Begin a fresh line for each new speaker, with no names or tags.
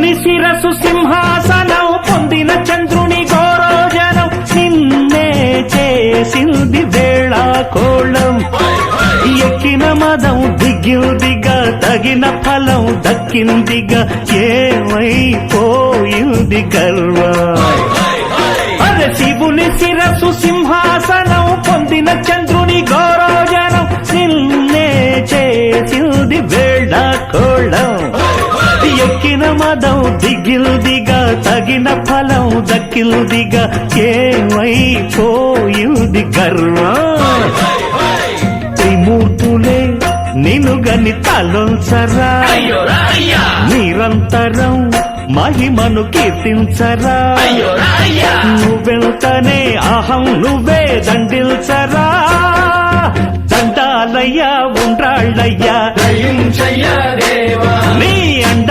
శివుని శిరసు సింహాసనం పొందిన చంద్రుని గౌరోజనం నిన్నే చేసింది వేళాకోళం ఎక్కిన మదం దిగిందిగా తగిన ఫలం దక్కిందిగా ఏమైపోయింది గర్వం అరే శివుని శిరసు సింహాసనం పొందిన చంద్రుని గౌరోజనం నిన్నే చేసింది వేళాకోళం ఎక్కిన మదం దిగిల్దిగా తగిన ఫలం దక్కిల్దిగా ఏమైపోయింది గర్వం త్రిమూర్తులే నినుగని తలొల్చరా నిరంతరం మహిమను కీర్తించరా నువ్వెంతనే అహం నువ్వే దండిల్చరా దండాలయ్యా ఉండ్రాళ్ళయ్యా నీ అండ